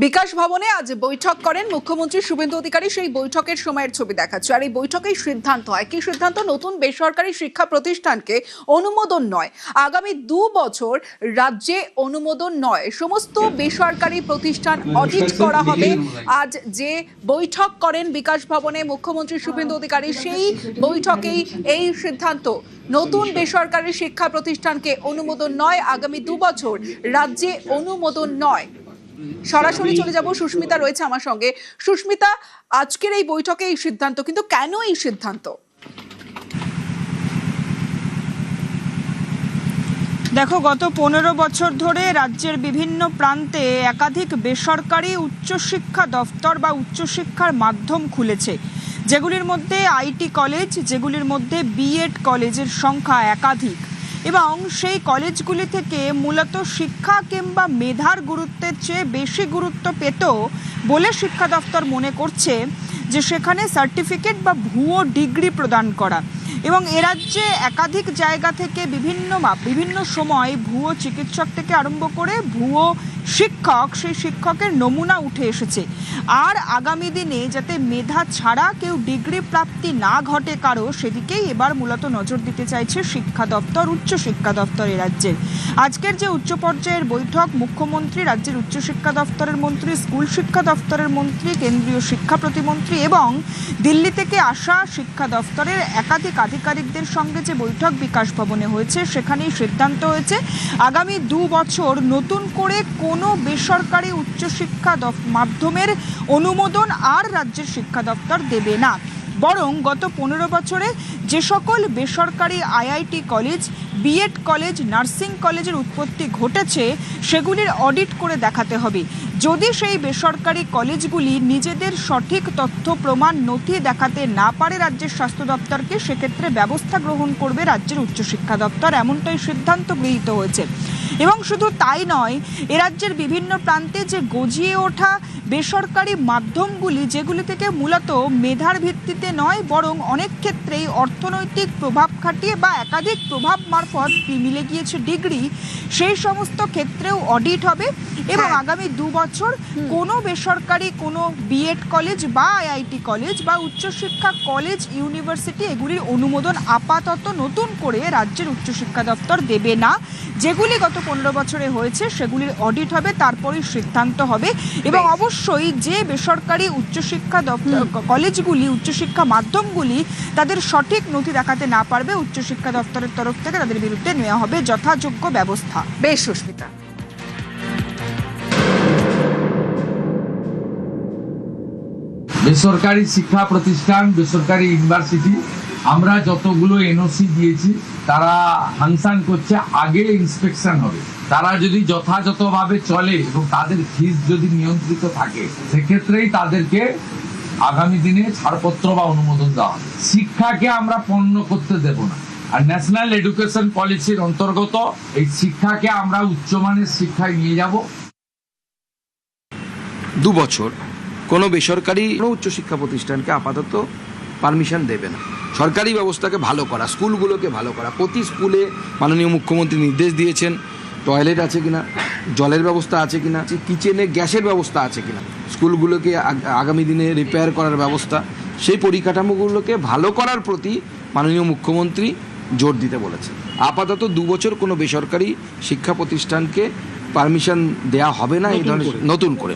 বিকাশ ভবনে আজ বৈঠক করেন মুখ্যমন্ত্রী শুভেন্দু অধিকারী। সেই বৈঠকের সময়ের ছবি দেখাচ্ছে। আর এই বৈঠকেই সিদ্ধান্ত হয়। কি সিদ্ধান্ত? নতুন বেসরকারি শিক্ষা প্রতিষ্ঠানকে অনুমোদন নয়, আগামী 2 বছর রাজ্যে অনুমোদন নয়, সমস্ত বেসরকারি প্রতিষ্ঠান অডিট করা হবে। আজ যে বৈঠক করেন বিকাশ ভবনে মুখ্যমন্ত্রী শুভেন্দু অধিকারী, সেই বৈঠকেই এই সিদ্ধান্ত। নতুন বেসরকারি শিক্ষা প্রতিষ্ঠানকে অনুমোদন নয়, আগামী 2 বছর রাজ্যে অনুমোদন নয়। সরাসরি চলে যাব, সুস্মিতা রয়েছে আমার সঙ্গে। সুস্মিতা, আজকের এই বৈঠকে এই সিদ্ধান্ত, কিন্তু কেন এই সিদ্ধান্ত? দেখো, গত 15 বছর ধরে রাজ্যের বিভিন্ন প্রান্তে একাধিক বেসরকারি উচ্চশিক্ষা দফতর বা উচ্চশিক্ষার মাধ্যম খুলেছে, যেগুলির মধ্যে আইটি কলেজ, যেগুলির মধ্যে বিএড কলেজের সংখ্যা একাধিক। এবং সেই কলেজগুলি থেকে মূলত শিক্ষা কিংবা মেধার গুরুত্বের চেয়ে বেশি গুরুত্ব পেত বলে শিক্ষা দফতর মনে করছে যে সেখানে সার্টিফিকেট বা ভুয়ো ডিগ্রি প্রদান করা। এবং এ রাজ্যে একাধিক জায়গা থেকে বিভিন্ন সময় ভুয়ো চিকিৎসক থেকে আরম্ভ করে ভুয়ো শিক্ষক, সেই শিক্ষকের নমুনা উঠে এসেছে। আর আগামী দিনে যাতে মেধা ছাড়া কেউ ডিগ্রি প্রাপ্তি না ঘটে কারো, সেদিকেই এবার মূলত নজর দিতে চাইছে শিক্ষা দপ্তর, উচ্চশিক্ষা দপ্তর এ রাজ্যের। আজকের যে উচ্চ পর্যায়ের বৈঠক, মুখ্যমন্ত্রী, রাজ্যের উচ্চশিক্ষা দপ্তরের মন্ত্রী, স্কুল শিক্ষা দপ্তরের মন্ত্রী, কেন্দ্রীয় শিক্ষা প্রতিমন্ত্রী এবং দিল্লি থেকে আসা শিক্ষা দপ্তরের একাধিক আধিকারিকদের সঙ্গে যে বৈঠক বিকাশ ভবনে হয়েছে, সেখানেই সিদ্ধান্ত হয়েছে আগামী 2 বছর নতুন করে কোনো বেসরকারি উচ্চশিক্ষা মাধ্যমের অনুমোদন আর রাজ্যের শিক্ষা দপ্তর দেবে না। বরং গত 15 বছরে যে সকল বেসরকারি IIT college, B Ed college, nursing কলেজের উৎপত্তি ঘটেছে, সেগুলির অডিট করে দেখাতে হবে। যদি সেই বেসরকারি কলেজগুলি নিজেদের সঠিক তথ্য প্রমাণ নথি দেখাতে না পারে রাজ্যের স্বাস্থ্য দপ্তরকে, সেক্ষেত্রে ব্যবস্থা গ্রহণ করবে রাজ্যের উচ্চশিক্ষা দপ্তর, এমনটাই সিদ্ধান্ত গৃহীত হয়েছে। এবং শুধু তাই নয়, এ রাজ্যের বিভিন্ন প্রান্তে যে গজিয়ে ওঠা বেসরকারি মাধ্যমগুলি, যেগুলি থেকে মূলত মেধার ভিত্তিতে নয় বরং অনেক ক্ষেত্রেই অর্থনৈতিক প্রভাব খাটিয়ে বা একাধিক প্রভাব মারফত মিলে গিয়েছে ডিগ্রি, সেই সমস্ত ক্ষেত্রেও অডিট হবে। এবং আগামী 2 বছর কোনো বেসরকারি কোনো বিএড কলেজ বা আইআইটি কলেজ বা উচ্চশিক্ষা কলেজ, ইউনিভার্সিটি, এগুলির অনুমোদন আপাতত নতুন করে রাজ্যের উচ্চশিক্ষা দপ্তর দেবে না। যেগুলি গত 15 বছরে হয়েছে সেগুলির অডিট হবে, তারপরেই সিদ্ধান্ত হবে। এবং অবশ্যই যে বেসরকারি উচ্চশিক্ষা কলেজগুলি, উচ্চশিক্ষা মাধ্যমগুলি তাদের সঠিক নথি দেখাতে না পারবে, উচ্চশিক্ষা দপ্তরের তরফ থেকে তাদের বিরুদ্ধে নেওয়া হবে যথাযোগ্য ব্যবস্থা। বেশ সুস্মিতা। বেসরকারি শিক্ষা প্রতিষ্ঠান, বেসরকারি ইউনিভার্সিটি, আমরা যতগুলো এনওসি দিয়েছি তারা ফাংশন করছে, আগে ইন্সপেকশন হবে। তারা যদি যথাযথভাবে চলে এবং তাদের ফিস যদি নিয়ন্ত্রিত থাকে, সেক্ষেত্রেই তাদেরকে আগামী দিনে ছাড়পত্র বা অনুমোদন দেওয়া হবে। শিক্ষাকে আমরা পণ্য করতে দেব না। আর ন্যাশনাল এডুকেশন পলিসির অন্তর্গত এই শিক্ষাকে আমরা উচ্চমানের শিক্ষায় নিয়ে যাব। 2 বছর কোনো বেসরকারি উচ্চশিক্ষা প্রতিষ্ঠানকে আপাতত পারমিশন দেবে না। সরকারি ব্যবস্থাকে ভালো করা, স্কুলগুলোকে ভালো করা, প্রতি স্কুলে মাননীয় মুখ্যমন্ত্রী নির্দেশ দিয়েছেন টয়লেট আছে কিনা, জলের ব্যবস্থা আছে কিনা, কিচেনে গ্যাসের ব্যবস্থা আছে কিনা, স্কুলগুলোকে আগামী দিনে রিপেয়ার করার ব্যবস্থা, সেই পরিকাঠামোগুলোকে ভালো করার প্রতি মাননীয় মুখ্যমন্ত্রী জোর দিতে বলেছেন। আপাতত 2 বছর কোনো বেসরকারি শিক্ষা প্রতিষ্ঠানকে পারমিশন দেওয়া হবে না এই ধরনের নতুন করে।